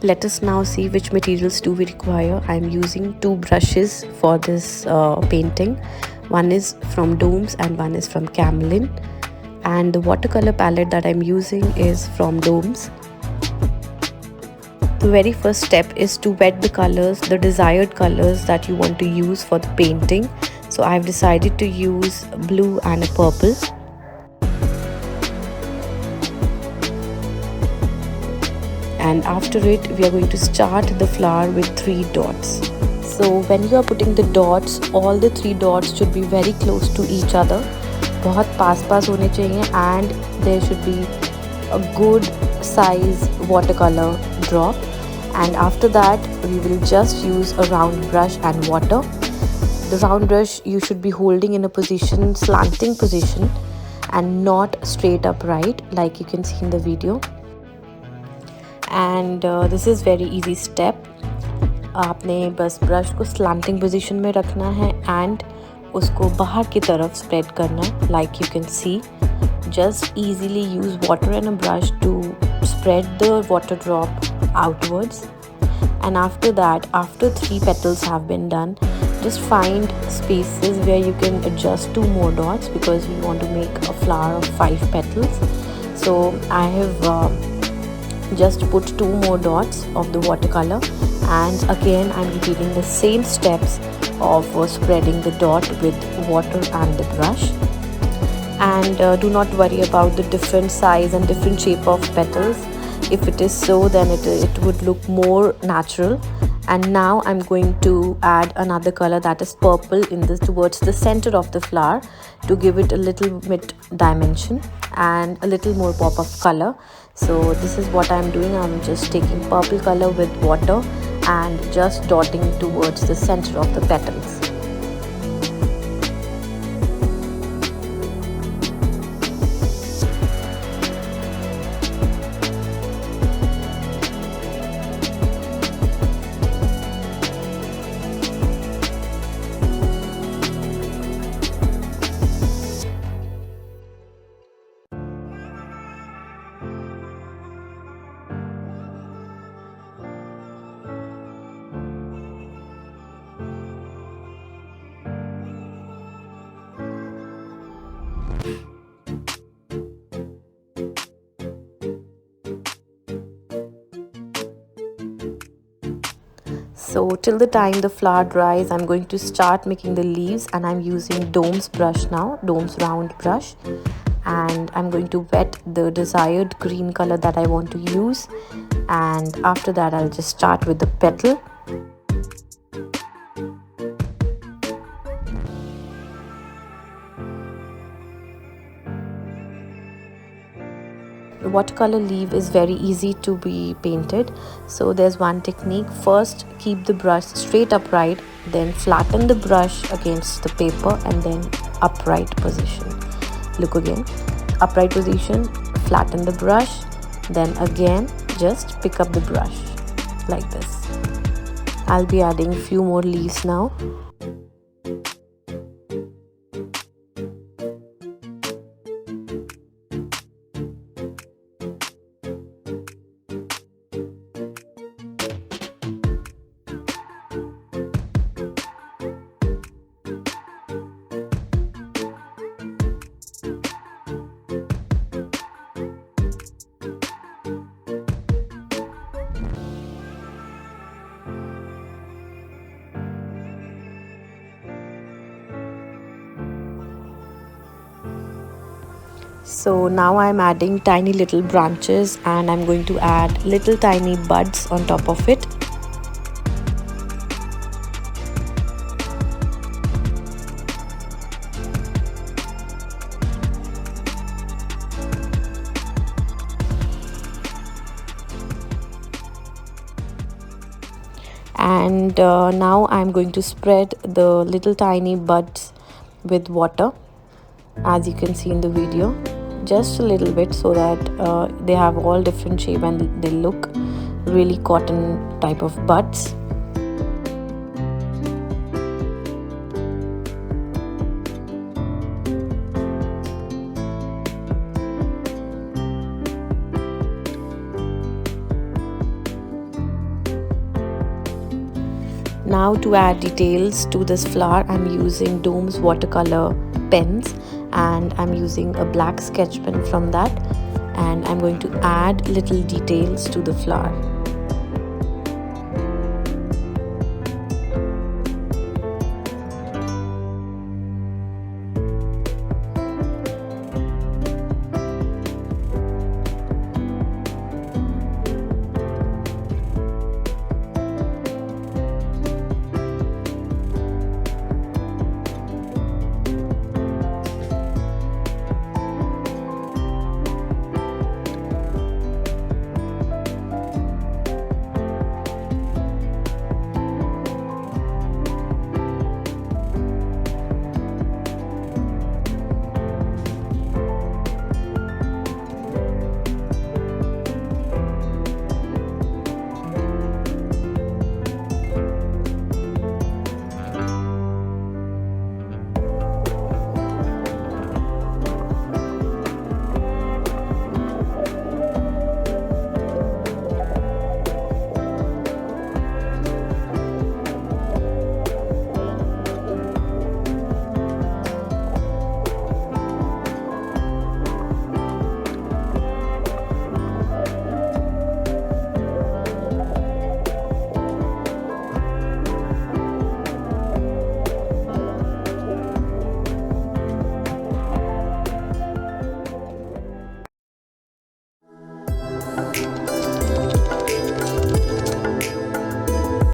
Let us now see which materials do we require. I am using two brushes for this painting. One is from Domes and one is from Camlin. And the watercolor palette that I'm using is from Domes. The very first step is to wet the colors, the desired colors that you want to use for the painting. So I've decided to use blue and a purple. And after it, we are going to start the flower with 3 dots. So when you are putting the dots, all the 3 dots should be very close to each other. बहुत पास होने चाहिए, and there should be a good size watercolor drop. And after that, we will just use a round brush and water. The round brush you should be holding in a position, slanting position, and not straight upright like you can see in the video. And this is very easy step. आपने बस brush को slanting position में रखना है and उसको बाहर की तरफ spread करना है, like you can see. Just easily use water and a brush to spread the water drop outwards. And after that, after 3 petals have been done, just find spaces where you can adjust 2 more dots, because we want to make a flower of 5 petals. So I have just put 2 more dots of the watercolor, and again I'm repeating the same steps of spreading the dot with water and the brush. And do not worry about the different size and different shape of petals. If it is so, then it would look more natural. And now I'm going to add another color, that is purple, in this towards the center of the flower to give it a little bit dimension and a little more pop of color. So this is what I'm doing. I'm just taking purple color with water and just dotting towards the center of the petals. So till the time the flower dries, I'm going to start making the leaves, and I'm using Domes brush now, Domes round brush, and I'm going to wet the desired green color that I want to use. And after that, I'll just start with the petal. The watercolor leaf is very easy to be painted. So there's one technique. First, keep the brush straight upright, then flatten the brush against the paper, and then upright position. Look again, upright position, flatten the brush, then again just pick up the brush like this. I'll be adding few more leaves now. So now I'm adding tiny little branches, and I'm going to add little tiny buds on top of it. And now I'm going to spread the little tiny buds with water, as you can see in the video, just a little bit, so that they have all different shape and they look really cotton type of buds. Now to add details to this flower, I'm using Dome's watercolor pens and I'm using a black sketch pen from that, and I'm going to add little details to the flower.